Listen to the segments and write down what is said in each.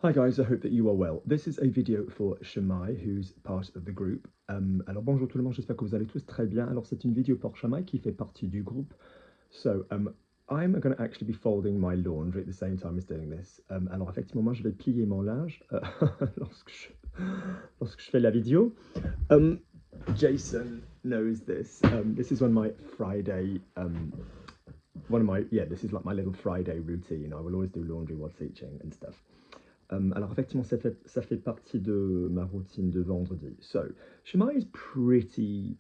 Hi guys, I hope that you are well. This is a video for Shamae, who's part of the group. Alors bonjour tout le monde, j'espère que vous allez tous très bien. Alors c'est une vidéo pour Shamae qui fait partie du groupe. So I'm going to actually be folding my laundry at the same time as doing this. Alors effectivement, moi je vais plier mon linge lorsque je fais la vidéo. Jason knows this. This is one of my Friday this is like my little Friday routine. I will always do laundry while teaching and stuff. Alors effectivement, ça fait partie de ma routine de vendredi. So, Shamae is pretty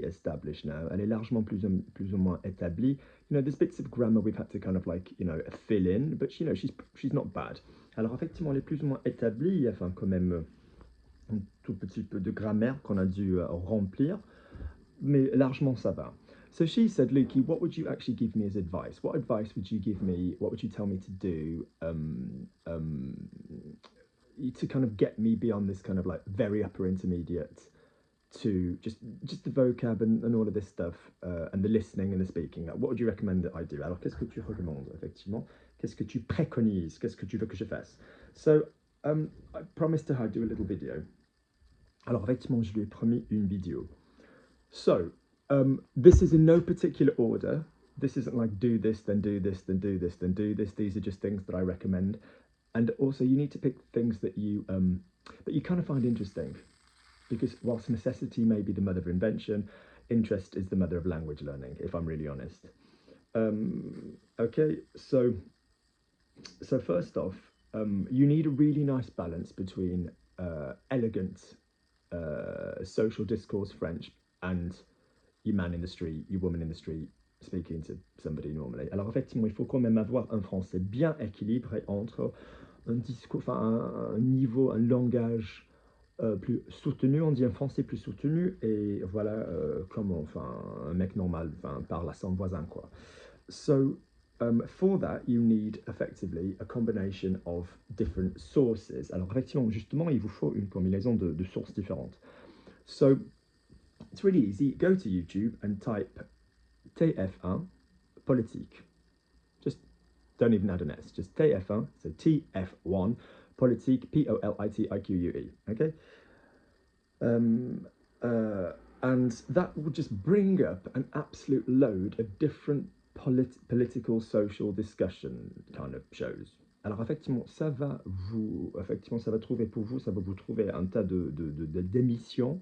established now. Elle est largement plus ou moins établie. You know, there's bits of grammar we've had to kind of like, you know, fill in, but you know, she's not bad. Alors effectivement, elle est plus ou moins établie. Il y a enfin quand même un tout petit peu de grammaire qu'on a dû remplir, mais largement ça va. So she said, Lukey, what would you actually give me as advice? What advice would you give me? What would you tell me to do to kind of get me beyond this kind of like very upper intermediate to just the vocab and all of this stuff and the listening and the speaking? Like, what would you recommend that I do? Alors, qu'est-ce que tu recommandes, effectivement? Qu'est-ce que tu préconises? Qu'est-ce que tu veux que je fasse? So, I promised her I'd do a little video. Alors, effectivement, je lui ai promis une vidéo. So, this is in no particular order. This isn't like do this, then do this, then do this, then do this. These are just things that I recommend. And also, you need to pick things that you kind of find interesting, because whilst necessity may be the mother of invention, interest is the mother of language learning. If I'm really honest. Okay, so first off, you need a really nice balance between elegant social discourse French and you man in the street, you woman in the street, speaking to somebody normally. Alors effectivement, il faut quand même avoir un français bien équilibré entre un discours, enfin un niveau, un langage plus soutenu, on dit un français plus soutenu, et voilà comment, enfin un mec normal, enfin parle à son voisin quoi. So for that, you need effectively a combination of different sources. Alors effectivement, justement, il vous faut une combinaison de sources différentes. So it's really easy. Go to YouTube and type TF1 politique. Just don't even add an S. Just TF1, so TF1 politique, POLITIQUE. Okay. And that will just bring up an absolute load of different political, social discussion kind of shows. Alors effectivement, ça va trouver pour vous, ça va vous trouver un tas d'émissions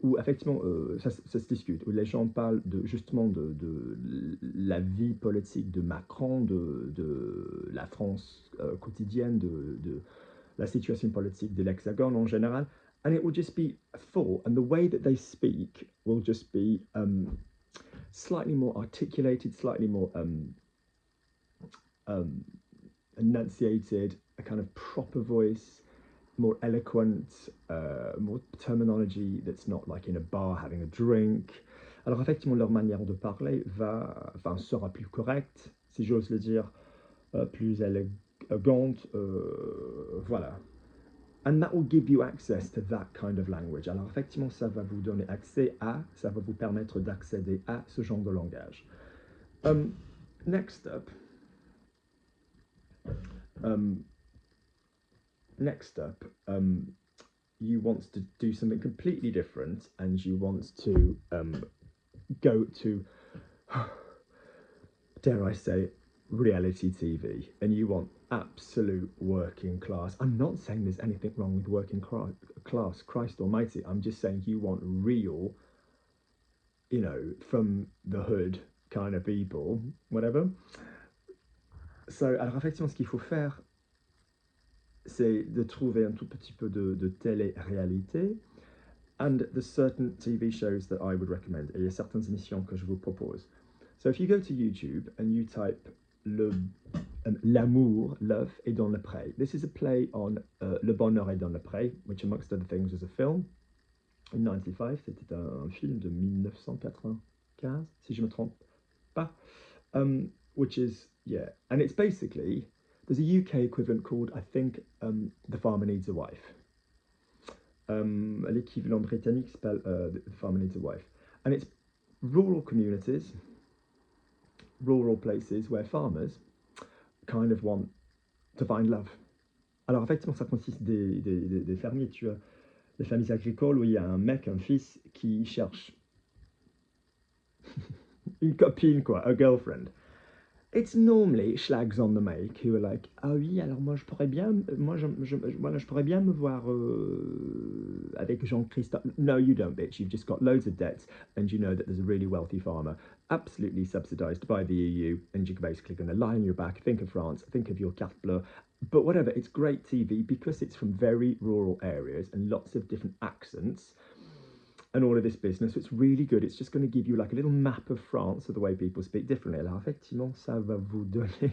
où effectivement ça se discute, où les gens parlent justement de la vie politique de Macron, de la France quotidienne, de la situation politique de l'Hexagone en général. And it will just be full, and the way that they speak will just be slightly more articulated, slightly more enunciated, a kind of proper voice, more eloquent, more terminology that's not like in a bar having a drink. Alors effectivement, leur manière de parler sera plus correcte, si j'ose le dire, plus élégante, voilà. And that will give you access to that kind of language. Alors effectivement, ça va vous donner accès ça va vous permettre d'accéder à ce genre de langage. Next up, you want to do something completely different, and you want to go to, dare I say, reality TV, and you want absolute working class. I'm not saying there's anything wrong with working class, Christ almighty. I'm just saying you want real, you know, from the hood kind of people, whatever. So, alors effectivement, ce qu'il faut faire, c'est de trouver un tout petit peu de télé-réalité. And there's certain TV shows that I would recommend. Et il y a certaines émissions que je vous propose. So if you go to YouTube and you type L'amour, love est dans le pré. This is a play on Le bonheur est dans le pré, which amongst other things was a film. In 95, c'était un film de 1995, si je me trompe pas. Which is, yeah, and it's basically, there's a UK equivalent called, I think, The Farmer Needs a Wife. L'équivalent britannique s'appelle The Farmer Needs a Wife. And it's rural communities, rural places where farmers kind of want to find love. Alors effectivement, ça consiste des fermiers, tu as des familles agricoles où il y a un mec, un fils, qui cherche une copine, quoi, a girlfriend. It's normally schlags on the make who are like, ah oui, alors moi je pourrais bien, voilà, je pourrais bien me voir avec Jean-Christophe. No, you don't, bitch. You've just got loads of debts, and you know that there's a really wealthy farmer, absolutely subsidised by the EU, and you're basically going to lie on your back, think of France, think of your carte bleue. But whatever, it's great TV because it's from very rural areas and lots of different accents and all of this business. So it's really good. It's just going to give you like a little map of France of the way people speak differently. Alors effectivement, ça va vous donner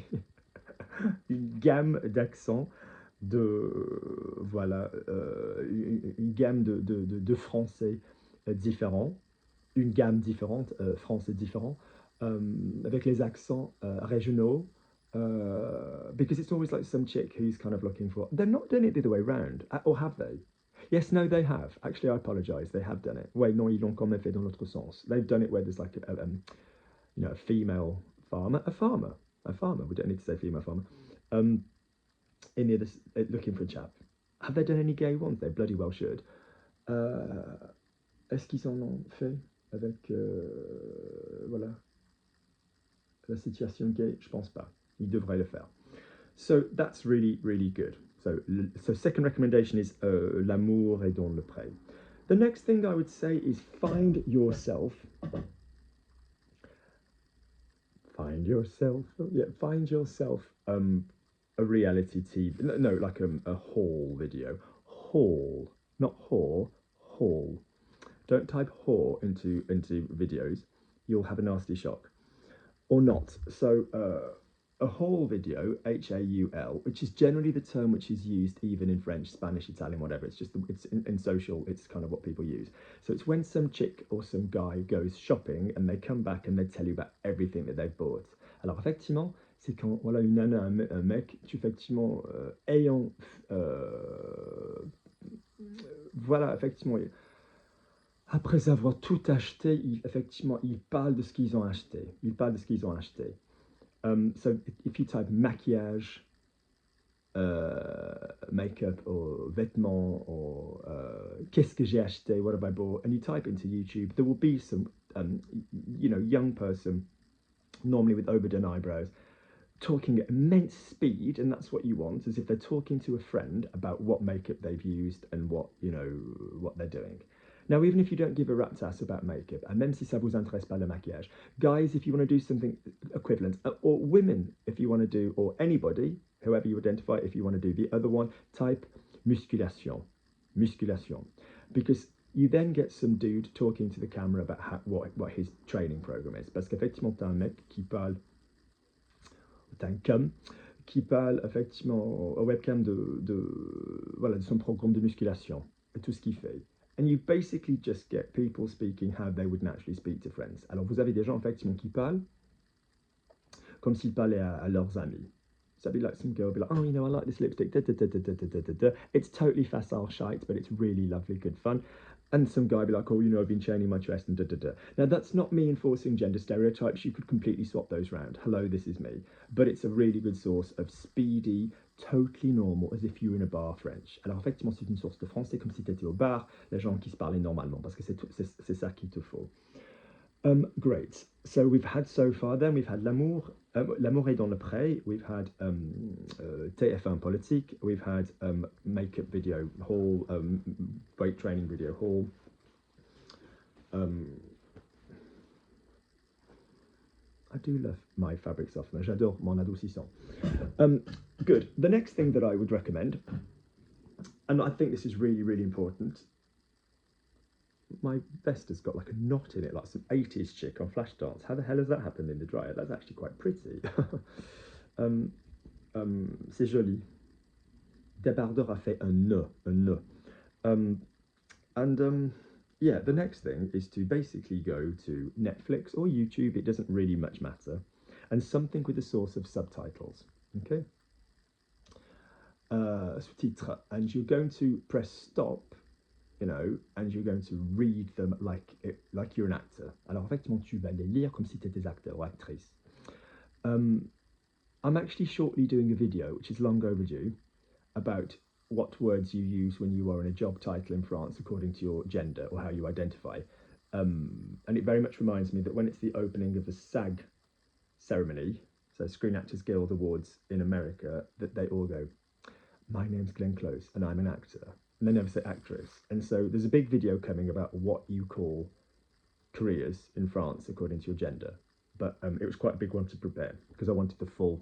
une gamme d'accents voilà, une gamme de français différents, une gamme différente, français différent, avec les accents régionaux. Because it's always like some chick who's kind of looking for. They're not doing it the other way around, or have they? Yes, no, they have. Actually, I apologise. They have done it. Ouais, non, ils l'ont quand même fait dans l'autre sens. They've done it where there's like a female farmer, a farmer. We don't need to say female farmer. Um, in the other, looking for a chap. Have they done any gay ones? They bloody well should. Est-ce qu'ils en ont fait avec voilà la situation gay? Je pense pas. Ils devraient le faire. So that's really, really good. So second recommendation is l'amour est dans le pré. The next thing I would say is find yourself. Find yourself. Yeah, find yourself a reality TV. No, like a haul video. Haul, not whore. Haul. Don't type whore into videos. You'll have a nasty shock. Or not. So a haul video, Haul, which is generally the term which is used even in French, Spanish, Italian, whatever. It's just it's in social. It's kind of what people use. So it's when some chick or some guy goes shopping and they come back and they tell you about everything that they've bought. Alors effectivement, c'est quand voilà une nana, un mec, tu effectivement ayant voilà effectivement après avoir tout acheté, effectivement ils parlent de ce qu'ils ont acheté. Ils parlent de ce qu'ils ont acheté. So if you type maquillage, makeup, or vêtements, or qu'est-ce que j'ai acheté, what have I bought, and you type into YouTube, there will be some, young person, normally with overdone eyebrows, talking at immense speed, and that's what you want, as if they're talking to a friend about what makeup they've used and what they're doing. Now, even if you don't give a rat's ass about makeup, and même si ça vous intéresse pas le maquillage, guys, if you want to do something equivalent, or women, if you want to do, or anybody, whoever you identify, if you want to do the other one, type musculation, musculation, because you then get some dude talking to the camera about what his training program is. Parce qu'effectivement, t'as un mec qui parle, t'as un cum qui parle effectivement au webcam voilà, de son programme de musculation et tout ce qu'il fait. And you basically just get people speaking how they would naturally speak to friends. Alors vous avez des gens effectivement qui parlent comme s'ils parlaient à leurs amis. So it'd be like some girl be like, oh, I like this lipstick. Da, da, da, da, da, da, da, da. It's totally facile shite, but it's really lovely, good fun. And some guy be like, oh, I've been chaining my chest and da da da. Now that's not me enforcing gender stereotypes. You could completely swap those round. Hello, this is me. But it's a really good source of speedy, totally normal, as if you were in a bar French. Alors effectivement, c'est une source de français comme si tu étais au bar, les gens qui se parlaient normalement, parce que c'est ça qu'il te faut. Great. So we've had so far then, we've had L'amour, L'amour est dans le pré, we've had TF1 politique, we've had makeup video haul, weight training video haul. I do love my fabric softener, j'adore mon adoucissant. Good. The next thing that I would recommend, and I think this is really, really important, my vest has got like a knot in it, like some 80s chick on Flashdance. How the hell has that happened in the dryer? That's actually quite pretty. C'est joli. Débardeur a fait un nœud. Yeah, the next thing is to basically go to Netflix or YouTube, it doesn't really much matter, and something with a source of subtitles, okay? Sous-titres, and you're going to press stop, and you're going to read them like you're an actor. Alors effectivement, tu vas les lire comme si tu étais acteur ou actrice. I'm actually shortly doing a video, which is long overdue, about what words you use when you are in a job title in France according to your gender or how you identify. And it very much reminds me that when it's the opening of the SAG ceremony, so Screen Actors Guild Awards in America, that they all go, "My name's Glenn Close and I'm an actor." And they never say actress. And so there's a big video coming about what you call careers in France according to your gender. But it was quite a big one to prepare because I wanted the full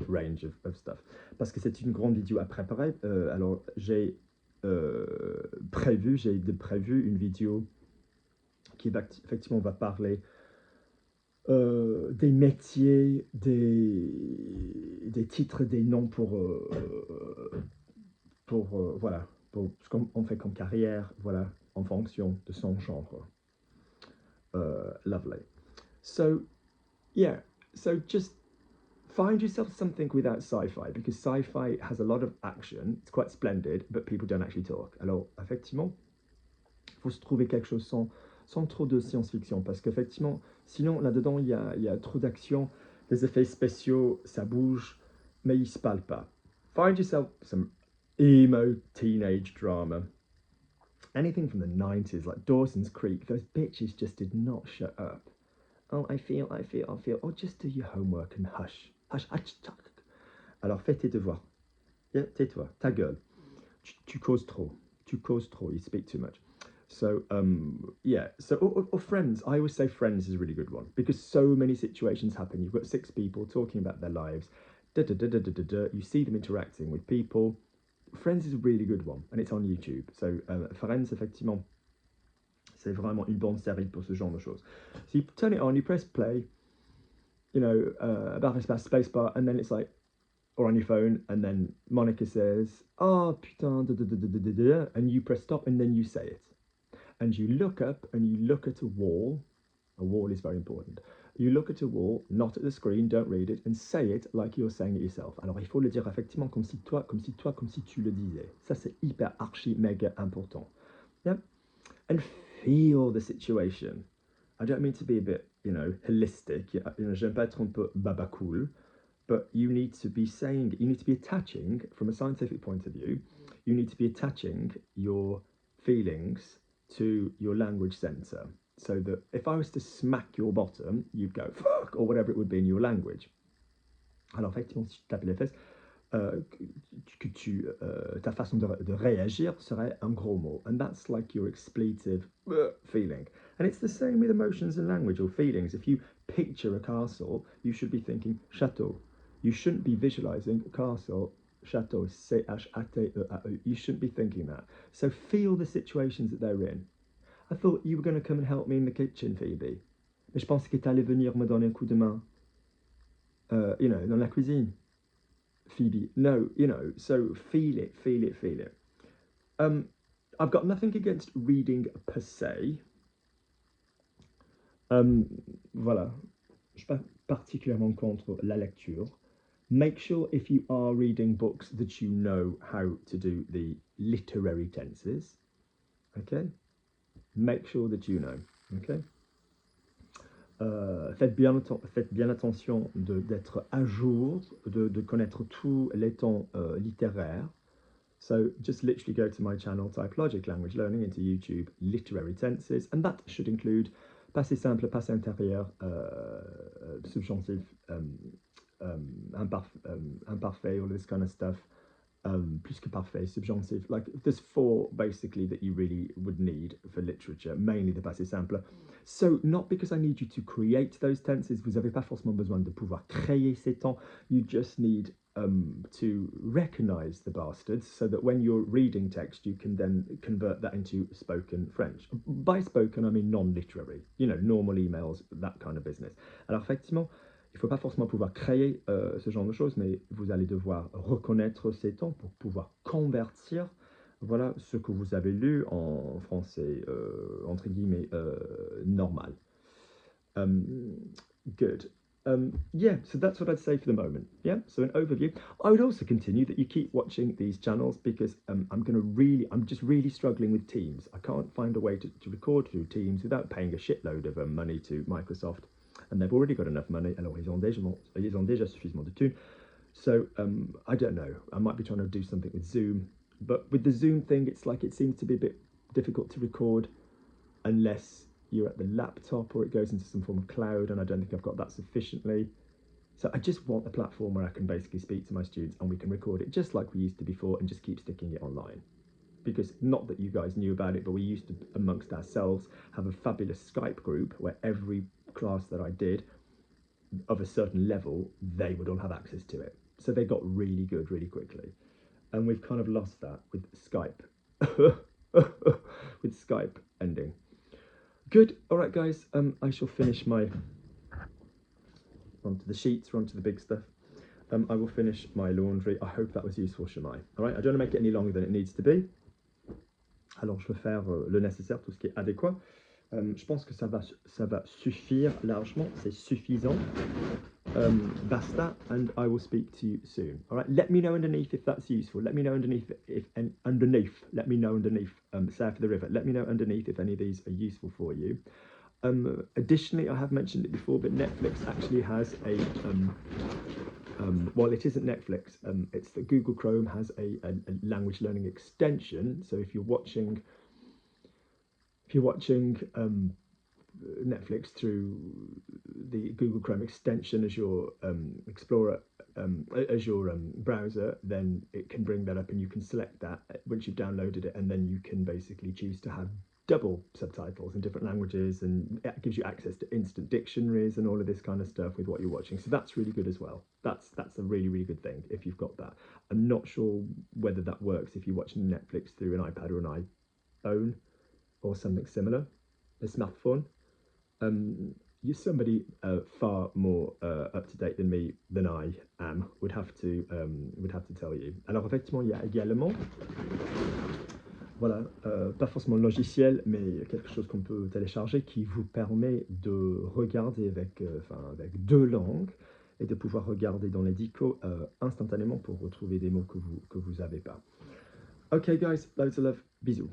range of stuff. Parce que c'est une grande vidéo à préparer. Alors j'ai prévu une vidéo qui effectivement va parler des métiers, des titres, des noms voilà, pour ce qu'on fait comme carrière, voilà, en fonction de son genre. Lovely. So, yeah, so just find yourself something without sci-fi, because sci-fi has a lot of action, it's quite splendid, but people don't actually talk. Alors, effectivement, il faut se trouver quelque chose sans trop de science-fiction, parce qu'effectivement, sinon, là-dedans, il y a trop d'action, des effets spéciaux, ça bouge, mais ils se parlent pas. Find yourself some emo teenage drama. Anything from the 90s, like Dawson's Creek, those bitches just did not shut up. Oh, I feel. Oh, just do your homework and hush. Hush. Alors, fais tes devoirs. Yeah, tais-toi. Ta gueule. Tu causes trop. Tu causes trop. You speak too much. So, yeah. So, or Friends. I always say Friends is a really good one because so many situations happen. You've got 6 people talking about their lives. You see them interacting with people. Friends is a really good one, and it's on YouTube. So, Friends, effectivement, c'est vraiment une bonne série pour ce genre de choses. So you turn it on, you press play, you know, space bar, and then it's like, or on your phone, and then Monica says, "Oh, putain, da, da, da, da, da, da," and you press stop, and then you say it. And you look up, and you look at a wall. A wall is very important. You look at a wall, not at the screen, don't read it, and say it like you're saying it yourself. Alors, il faut le dire effectivement comme si tu le disais. Ça, c'est hyper archi méga important. Yep. And feel the situation. I don't mean to be a bit, you know, holistic. You know, j'aime pas être un peu baba cool, but you need to be saying, you need to be attaching, from a scientific point of view, you need to be attaching your feelings to your language center. So that if I was to smack your bottom, you'd go fuck, or whatever it would be in your language. Alors, effectivement, si tu tapes les fesses, ta façon de réagir serait un gros mot. And that's like your expletive feeling. And it's the same with emotions and language or feelings. If you picture a castle, you should be thinking chateau. You shouldn't be visualizing a castle. Chateau, C-H-A-T-E-A-E. You shouldn't be thinking that. So feel the situations that they're in. I thought you were going to come and help me in the kitchen, Phoebe. Mais je pensais que tu allais venir me donner un coup de main, you know, dans la cuisine. Phoebe, no, you know, so feel it. I've got nothing against reading per se. Voilà, je suis pas particulièrement contre la lecture. Make sure if you are reading books that you know how to do the literary tenses. Okay? Make sure that you know. Okay? Faites bien attention d'être à jour, de connaître tous les temps littéraires. So just literally go to my channel, type Logic Language Learning into YouTube, literary tenses, and that should include passé simple, passé intérieur, subjonctif, imparfait, all this kind of stuff. Plus que parfait, subjonctif. Like there's 4 basically that you really would need for literature, mainly the passé simple. So not because I need you to create those tenses, vous n'avez pas forcément besoin de pouvoir créer ces temps, you just need to recognize the bastards so that when you're reading text, you can then convert that into spoken French. By spoken, I mean non-literary, you know, normal emails, that kind of business. Alors effectivement, il ne faut pas forcément pouvoir créer ce genre de choses, mais vous allez devoir reconnaître ces temps pour pouvoir convertir, voilà, ce que vous avez lu en français, entre guillemets, normal. Good. Yeah, so that's what I'd say for the moment. Yeah, so an overview. I would also continue that you keep watching these channels because I'm just really struggling with Teams. I can't find a way to record through Teams without paying a shitload of money to Microsoft. And they've already got enough money, alors ils ont déjà suffisamment de thunes. So I don't know. I might be trying to do something with Zoom, but with the Zoom thing, it's like it seems to be a bit difficult to record unless you're at the laptop or it goes into some form of cloud, and I don't think I've got that sufficiently. So I just want a platform where I can basically speak to my students and we can record it just like we used to before and just keep sticking it online. Because not that you guys knew about it, but we used to, amongst ourselves, have a fabulous Skype group where every class that I did of a certain level, they would all have access to it. So they got really good really quickly. And we've kind of lost that with Skype. With Skype ending. Good. All right, guys. I shall finish my onto the sheets, or onto the big stuff. I will finish my laundry. I hope that was useful, Shamae. All right. I don't want to make it any longer than it needs to be. Alors, je vais faire le nécessaire, tout ce qui est adéquat. Je pense que ça va suffire largement. C'est suffisant. Basta, and I will speak to you soon. All right. Let me know underneath if that's useful. Let me know underneath underneath. Let me know underneath. South of the river. Let me know underneath if any of these are useful for you. Additionally, I have mentioned it before, but Netflix actually has a well, it isn't Netflix. It's that Google Chrome has a language learning extension. So if you're watching Netflix through the Google Chrome extension as your Explorer, as your browser, then it can bring that up, and you can select that once you've downloaded it, and then you can basically choose to have double subtitles in different languages, and it gives you access to instant dictionaries and all of this kind of stuff with what you're watching. So that's really good as well. That's a really, really good thing if you've got that. I'm not sure whether that works if you're watching Netflix through an iPad or an iPhone or something similar, a smartphone. Somebody far more up to date than I am would have to tell you. Alors effectivement, il y a également, voilà, pas forcément le logiciel, mais quelque chose qu'on peut télécharger qui vous permet de regarder avec deux langues et de pouvoir regarder dans les dicos instantanément pour retrouver des mots que vous avez pas. Okay guys, loads of love, bisous.